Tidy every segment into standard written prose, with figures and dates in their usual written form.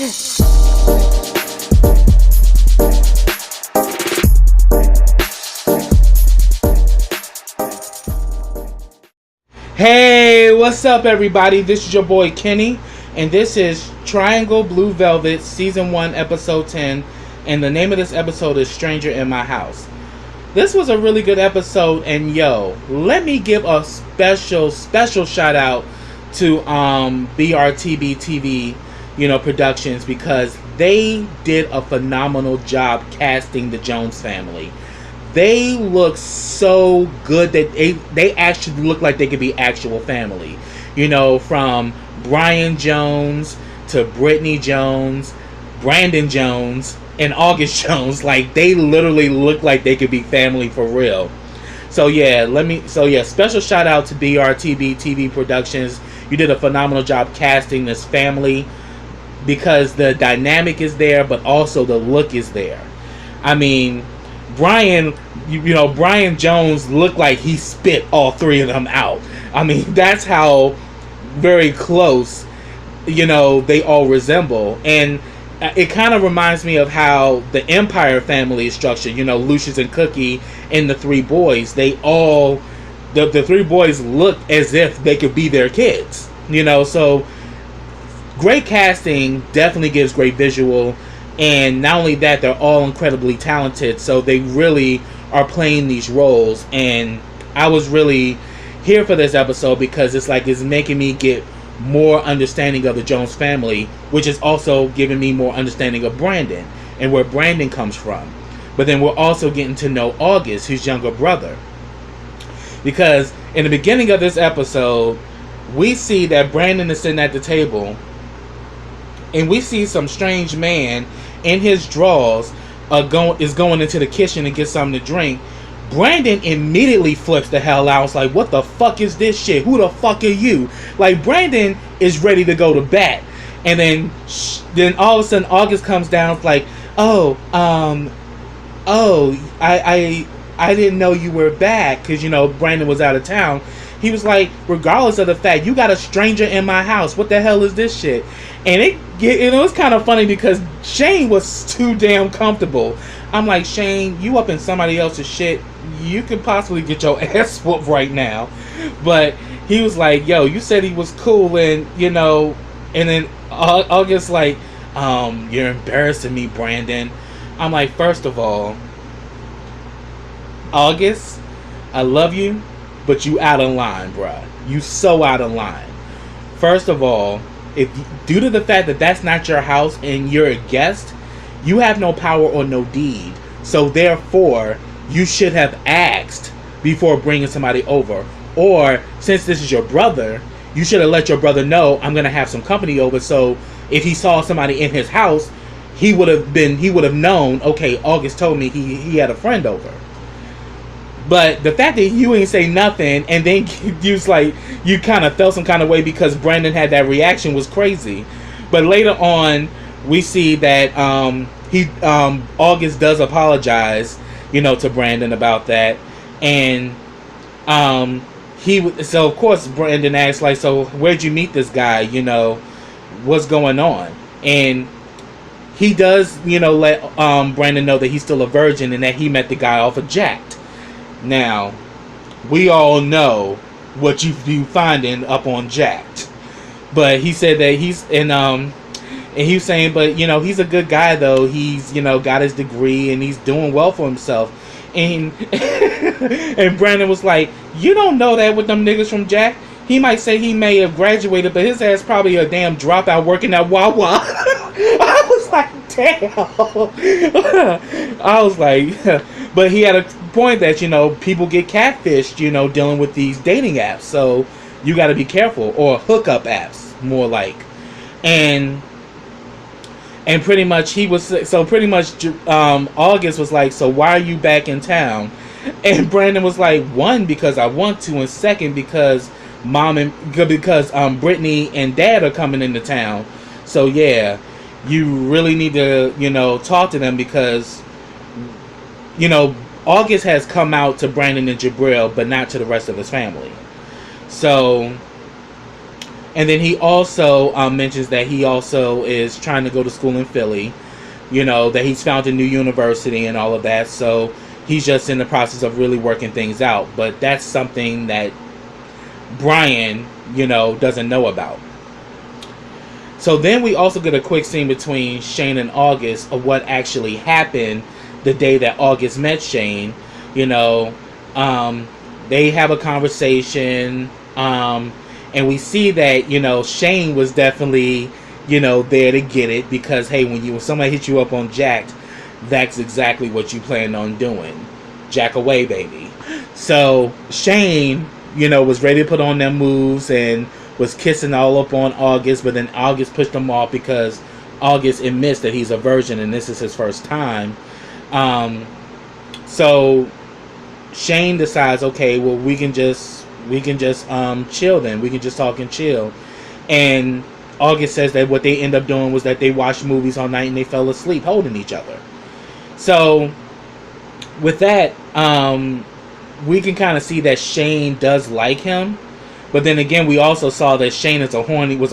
Hey, what's up everybody? This is your boy Kenny, and this is Triangle Blue Velvet Season 1 Episode 10, and the name of this episode is Stranger in My House. This was a really good episode, and yo, let me give a special shout out to BRTB TV, productions, because they did a phenomenal job casting the Jones family. They look so good that they actually look like they could be actual family. From Brian Jones to Brittany Jones, Brandon Jones, and August Jones. Like, they literally look like they could be family for real. So yeah, special shout out to BRTB TV Productions. You did a phenomenal job casting this family, because the dynamic is there, but also the look is there. I mean, Brian Jones looked like he spit all three of them out. I mean, that's how very close, they all resemble. And it kind of reminds me of how the Empire family is structured. Lucius and Cookie and the three boys. They all, the three boys look as if they could be their kids. So great casting, definitely gives great visual. And not only that, they're all incredibly talented, so they really are playing these roles. And I was really here for this episode because it's making me get more understanding of the Jones family, which is also giving me more understanding of Brandon and where Brandon comes from. But then we're also getting to know August, his younger brother. Because in the beginning of this episode, we see that Brandon is sitting at the table, and we see some strange man in his drawers is going into the kitchen to get something to drink. Brandon immediately flips the hell out. It's like, what the fuck is this shit? Who the fuck are you? Like, Brandon is ready to go to bat. And then all of a sudden August comes down like, I didn't know you were back, because Brandon was out of town. He was like, regardless of the fact, you got a stranger in my house. What the hell is this shit? And it was kind of funny because Shane was too damn comfortable. I'm like, Shane, you up in somebody else's shit. You could possibly get your ass whooped right now. But he was like, yo, you said he was cool, and and then August like, you're embarrassing me, Brandon. I'm like, first of all, August, I love you, but you out of line, bruh. You so out of line. First of all, due to the fact that that's not your house and you're a guest, you have no power or no deed. So therefore, you should have asked before bringing somebody over. Or, since this is your brother, you should have let your brother know, I'm going to have some company over. So if he saw somebody in his house, he would have known, okay, August told me he had a friend over. But the fact that you ain't say nothing, and then you kind of felt some kind of way because Brandon had that reaction, was crazy. But later on, we see that August does apologize, to Brandon about that, and so of course Brandon asks, like, so where'd you meet this guy? What's going on? And he does, let Brandon know that he's still a virgin and that he met the guy off of Jacked. Now, we all know what you finding up on Jacked, but he said that and he was saying, but he's a good guy though. He's got his degree and he's doing well for himself. And and Brandon was like, you don't know that with them niggas from Jack. He might say he may have graduated, but his ass probably a damn dropout working at Wawa. I was like, damn. I was like, but he had a point that people get catfished, dealing with these dating apps, so you got to be careful, or hookup apps more like. And pretty much August was like, so why are you back in town? And Brandon was like, one, because I want to, and second, because Brittany and Dad are coming into town. So yeah, you really need to talk to them, because August has come out to Brandon and Jabril, but not to the rest of his family. So And then he also mentions that he also is trying to go to school in Philly. That he's found a new university and all of that. So he's just in the process of really working things out. But that's something that Brian, doesn't know about. So then we also get a quick scene between Shane and August of what actually happened the day that August met Shane. They have a conversation, and we see that, Shane was definitely, there to get it, because, hey, when somebody hits you up on jacked, that's exactly what you plan on doing. Jack away, baby. So Shane, was ready to put on them moves and was kissing all up on August, but then August pushed him off because August admits that he's a virgin and this is his first time. So Shane decides, okay, well, we can just chill then. We can just talk and chill. And August says that what they end up doing was that they watched movies all night and they fell asleep holding each other. So with that, we can kind of see that Shane does like him. But then again, we also saw that Shane was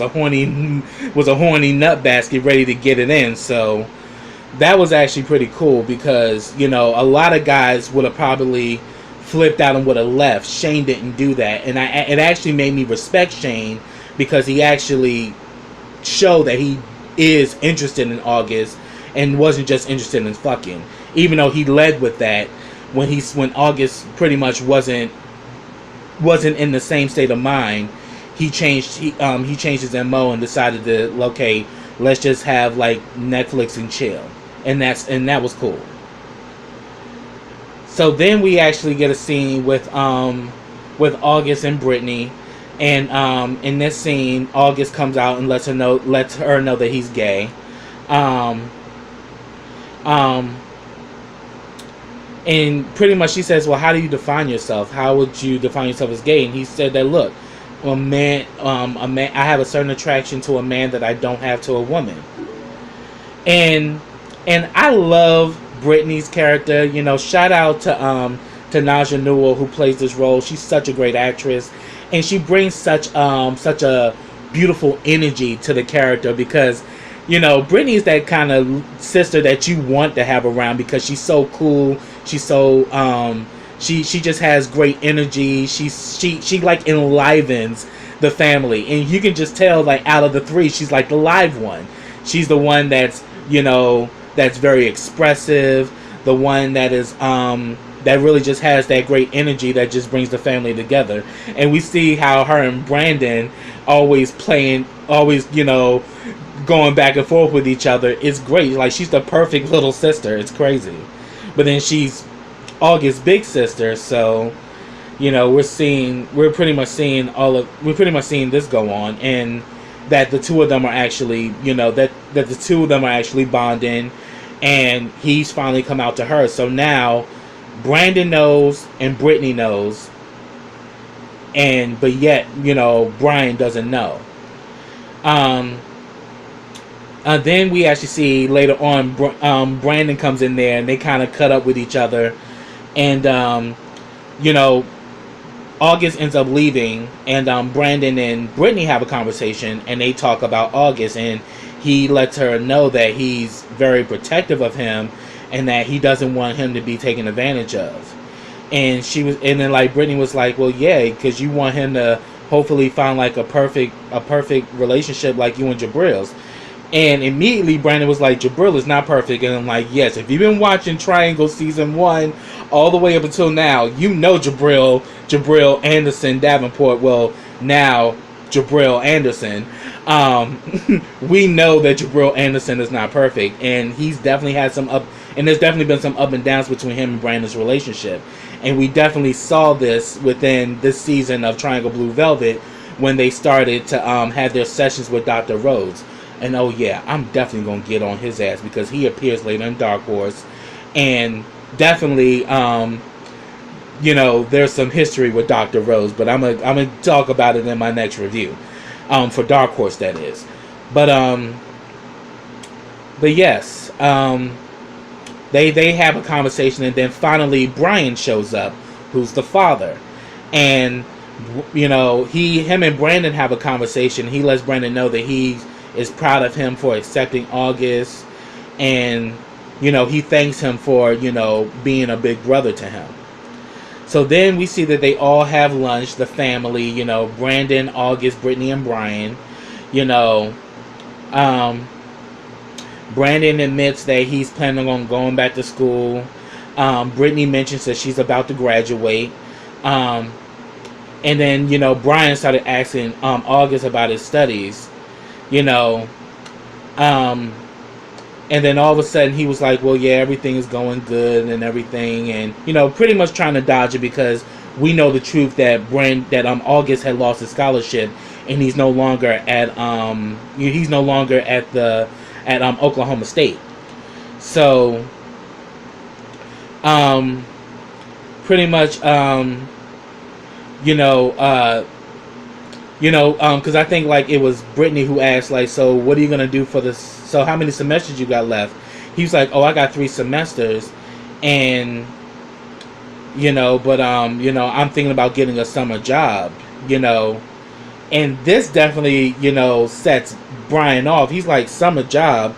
a horny nut basket ready to get it in. So that was actually pretty cool because, a lot of guys would have probably flipped out and would have left. Shane didn't do that. And it actually made me respect Shane because he actually showed that he is interested in August and wasn't just interested in fucking. Even though he led with that when August pretty much wasn't in the same state of mind, he changed his MO and decided to, okay, let's just have like Netflix and chill. And that was cool. So then we actually get a scene with August and Brittany, and in this scene, August comes out and lets her know that he's gay. And pretty much she says, well, how do you define yourself? How would you define yourself as gay? And he said that, look, a man, I have a certain attraction to a man that I don't have to a woman. And I love Brittany's character. Shout out to Naja Newell, who plays this role. She's such a great actress, and she brings such a beautiful energy to the character because Brittany is that kind of sister that you want to have around because she's so cool. She's so she just has great energy. She like enlivens the family, and you can just tell like out of the three, she's like the live one. She's the one that's that's very expressive. The one that is that really just has that great energy that just brings the family together. And we see how her and Brandon always going back and forth with each other. It's great. Like, she's the perfect little sister. It's crazy. But then she's August's big sister, so we're pretty much seeing this go on, and that the two of them are actually that the two of them are actually bonding, and he's finally come out to her. So now Brandon knows and Brittany knows, but yet Brian doesn't know. Then we actually see later on Brandon comes in there and they kind of cut up with each other, and August ends up leaving, and Brandon and Brittany have a conversation and they talk about August, and he lets her know that he's very protective of him and that he doesn't want him to be taken advantage of. And then like Brittany was like, well, yeah, because you want him to hopefully find like a perfect relationship like you and Jabril's. And immediately Brandon was like, Jabril is not perfect. And I'm like, yes, if you've been watching Triangle Season 1 all the way up until now, Jabril Anderson Davenport, well, now Jabril Anderson. We know that Jabril Anderson is not perfect. And he's definitely had there's definitely been some up and downs between him and Brandon's relationship. And we definitely saw this within this season of Triangle Blue Velvet when they started to have their sessions with Dr. Rhodes. And oh yeah, I'm definitely going to get on his ass because he appears later in Dark Horse. And definitely, there's some history with Dr. Rose, but I'm gonna talk about it in my next review. For Dark Horse, that is. But yes, they have a conversation, and then finally Brian shows up, who's the father. And him and Brandon have a conversation. He lets Brandon know that he is proud of him for accepting August, and he thanks him for being a big brother to him. So then we see that they all have lunch, the family, Brandon, August, Brittany, and Brian. Brandon admits that he's planning on going back to school. Brittany mentions that she's about to graduate. And then, Brian started asking August about his studies, and then all of a sudden he was like, well, yeah, everything is going good and everything. And, pretty much trying to dodge it because we know the truth that August had lost his scholarship and he's no longer at Oklahoma State. So, pretty much, because I think like it was Brittany who asked like, so what are you gonna do for this? So how many semesters you got left? He was like, oh, I got 3 semesters, and I'm thinking about getting a summer job, and this definitely sets Brian off. He's like, summer job?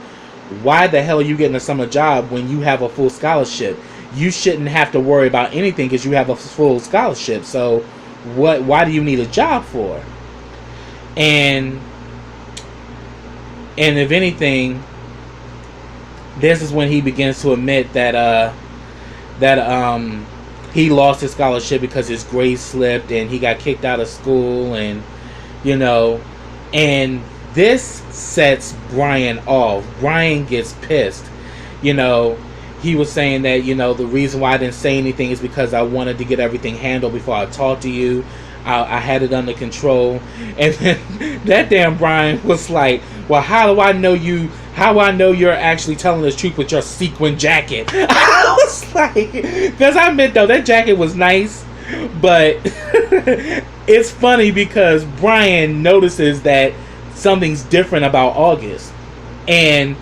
Why the hell are you getting a summer job when you have a full scholarship? You shouldn't have to worry about anything because you have a full scholarship. So why do you need a job for? And if anything, this is when he begins to admit that he lost his scholarship because his grades slipped and he got kicked out of school, and and this sets Brian off. Brian gets pissed. He was saying that the reason why I didn't say anything is because I wanted to get everything handled before I talked to you. I had it under control. And then that damn Brian was like, well, how do I know you're actually telling the truth with your sequin jacket? I was like, because I admit though, that jacket was nice, but it's funny because Brian notices that something's different about August. And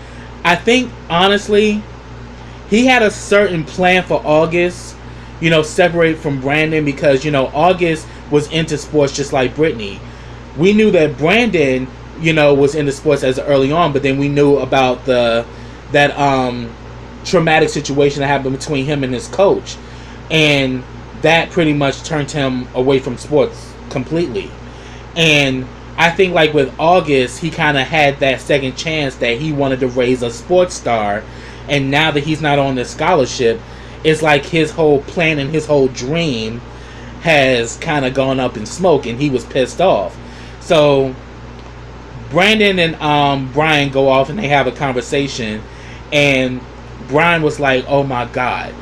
I think honestly, he had a certain plan for August, separate from Brandon, because August was into sports just like Brittany. We knew that Brandon, was into sports as early on, but then we knew about that traumatic situation that happened between him and his coach, and that pretty much turned him away from sports completely. And I think like with August, he kind of had that second chance that he wanted to raise a sports star, and now that he's not on the scholarship, it's like his whole plan and his whole dream has kind of gone up in smoke, and he was pissed off. So Brandon and Brian go off and they have a conversation, and Brian was like, oh my god,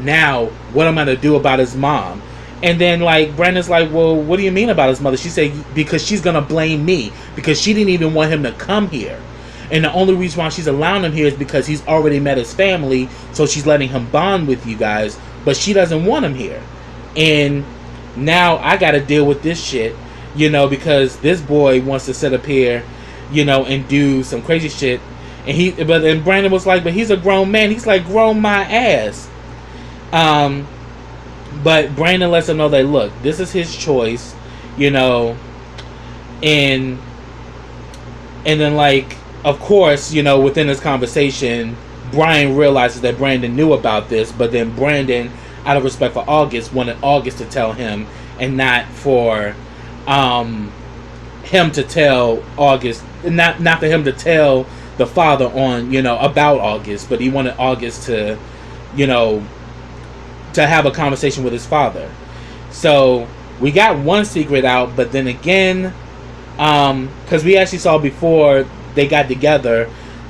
now what am I going to do about his mom? And then like Brandon's like, well, what do you mean about his mother? She said, because she's going to blame me, because she didn't even want him to come here. And the only reason why she's allowing him here is because he's already met his family, so she's letting him bond with you guys, but she doesn't want him here. And now I got to deal with this shit, because this boy wants to sit up here, and do some crazy shit. And then Brandon was like, but he's a grown man. He's like, grown my ass. But Brandon lets him know that, look, this is his choice, and then like, of course, within this conversation, Brian realizes that Brandon knew about this, but then Brandon, out of respect for August, wanted August to tell him, and not for him to tell August, not for him to tell the father on, about August, but he wanted August to, to have a conversation with his father. So we got one secret out, but then again, because we actually saw before they got together,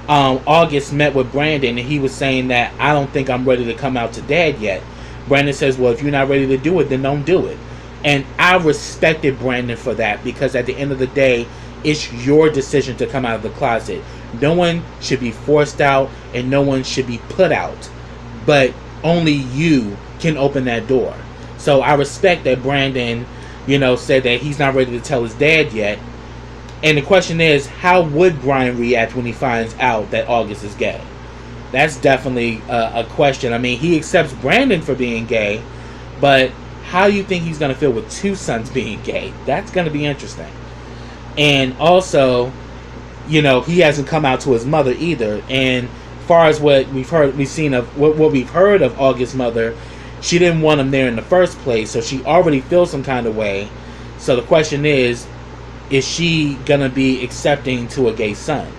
August met with Brandon, and he was saying that, I don't think I'm ready to come out to dad yet. Brandon says, well, if you're not ready to do it, then don't do it. And I respected Brandon for that, because at the end of the day, it's your decision to come out of the closet. No one should be forced out, and no one should be put out, but only you can open that door. So I respect that Brandon, said that he's not ready to tell his dad yet. And the question is, how would Brian react when he finds out that August is gay? That's definitely a question. I mean, he accepts Brandon for being gay, but how do you think he's going to feel with two sons being gay? That's going to be interesting. And also, he hasn't come out to his mother either. And as far as what we've heard of August's mother, she didn't want him there in the first place, so she already feels some kind of way. So the question is she going to be accepting to a gay son?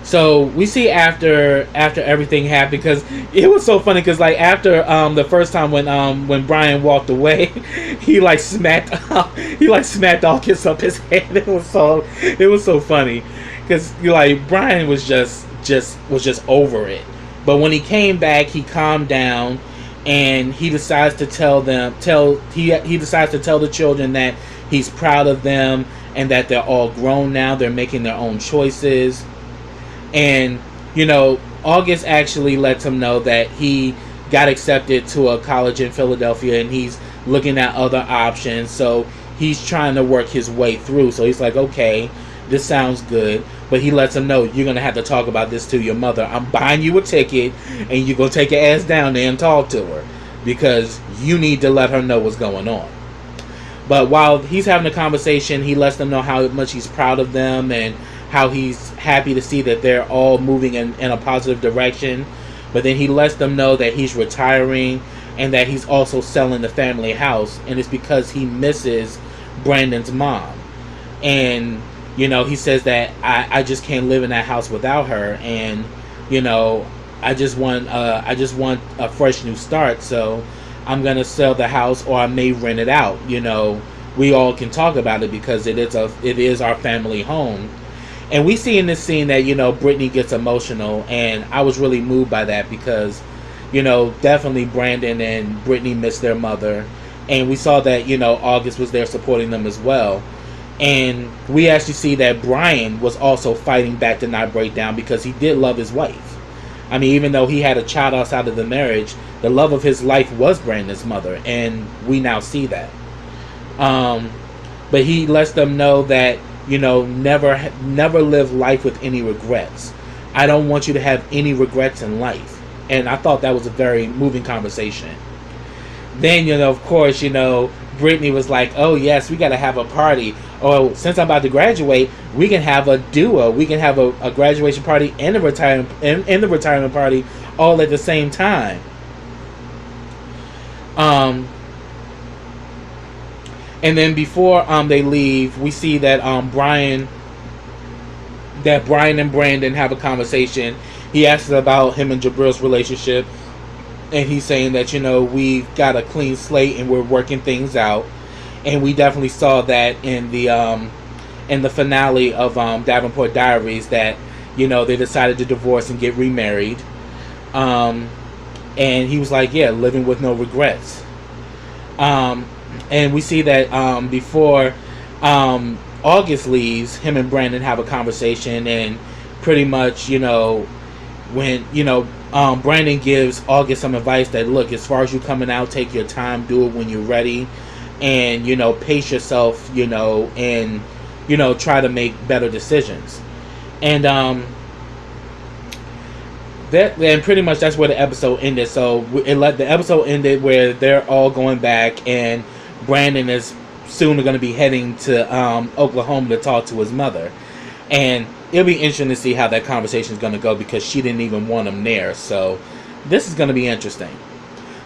So we see after everything happened, because it was so funny, because like after the first time when Brian walked away, he smacked August up his head. It was so funny, because Brian was just over it. But when he came back, he calmed down, and he decides to tell the children that he's proud of them and that they're all grown now. They're making their own choices. And, August actually lets him know that he got accepted to a college in Philadelphia and he's looking at other options. So he's trying to work his way through. So he's like, okay, this sounds good. But he lets him know, you're going to have to talk about this to your mother. I'm buying you a ticket and you're going to take your ass down there and talk to her, because you need to let her know what's going on. But while he's having a conversation, he lets them know how much he's proud of them and how he's happy to see that they're all moving in a positive direction. But then he lets them know that he's retiring and that he's also selling the family house, and it's because he misses Brandon's mom. And he says that I just can't live in that house without her, and I just want a fresh new start, so I'm gonna sell the house, or I may rent it out. We all can talk about it because it is our family home. And we see in this scene that, Brittany gets emotional, and I was really moved by that because, definitely Brandon and Brittany missed their mother. And we saw that, August was there supporting them as well. And we actually see that Brian was also fighting back to not break down, because he did love his wife. I mean, even though he had a child outside of the marriage, the love of his life was Brandon's mother, and we now see that. But he lets them know that, never live life with any regrets. I don't want you to have any regrets in life. And I thought that was a very moving conversation. Then, of course, Brittany was like, oh yes, we got to have a party. Oh, since I'm about to graduate, we can have a duo. We can have a graduation party and the retirement party all at the same time. And then before they leave, we see that Brian and Brandon have a conversation. He asks about him and Jabril's relationship, and he's saying that we've got a clean slate and we're working things out. And we definitely saw that in the finale of Davenport Diaries, that they decided to divorce and get remarried. And he was like, yeah, living with no regrets. And we see that before August leaves, him and Brandon have a conversation, and pretty much, when Brandon gives August some advice that, look, as far as you coming out, take your time, do it when you're ready, and pace yourself, and try to make better decisions. And pretty much that's where the episode ended. So the episode ended where they're all going back, and Brandon is soon going to be heading to Oklahoma to talk to his mother. And it'll be interesting to see how that conversation is going to go, because she didn't even want him there. So this is going to be interesting.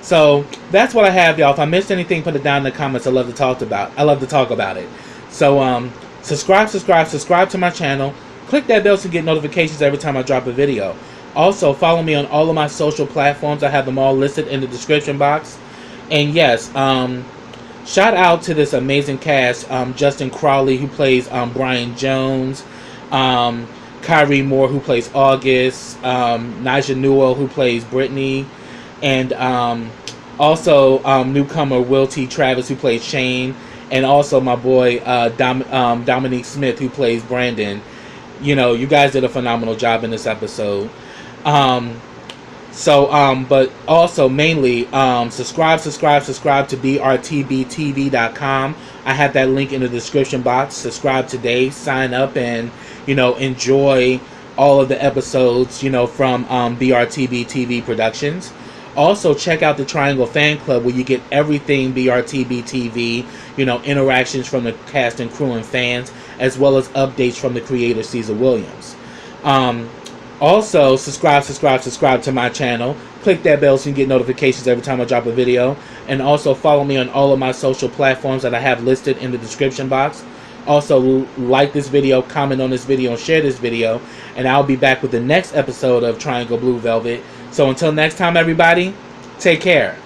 So that's what I have, y'all. If I missed anything, put it down in the comments. I love to talk about it. So subscribe to my channel. Click that bell to get notifications every time I drop a video. Also, follow me on all of my social platforms. I have them all listed in the description box. And yes, shout out to this amazing cast. Justin Crawley, who plays Brian Jones. Kyrie Moore, who plays August. Naja Newell, who plays Brittany. And also newcomer Will T. Travis, who plays Shane. And also my boy Dominique Smith, who plays Brandon. You guys did a phenomenal job in this episode. But also mainly subscribe to brtbtv.com. I have that link in the description box. Subscribe today, sign up, and enjoy all of the episodes from BRTB TV Productions. Also, check out the Triangle Fan Club where you get everything BRTB TV, interactions from the cast and crew and fans, as well as updates from the creator, Caesar Williams. Also, subscribe to my channel. Click that bell so you can get notifications every time I drop a video. And also follow me on all of my social platforms that I have listed in the description box. Also, like this video, comment on this video, and share this video. And I'll be back with the next episode of Triangle Blue Velvet. So until next time, everybody, take care.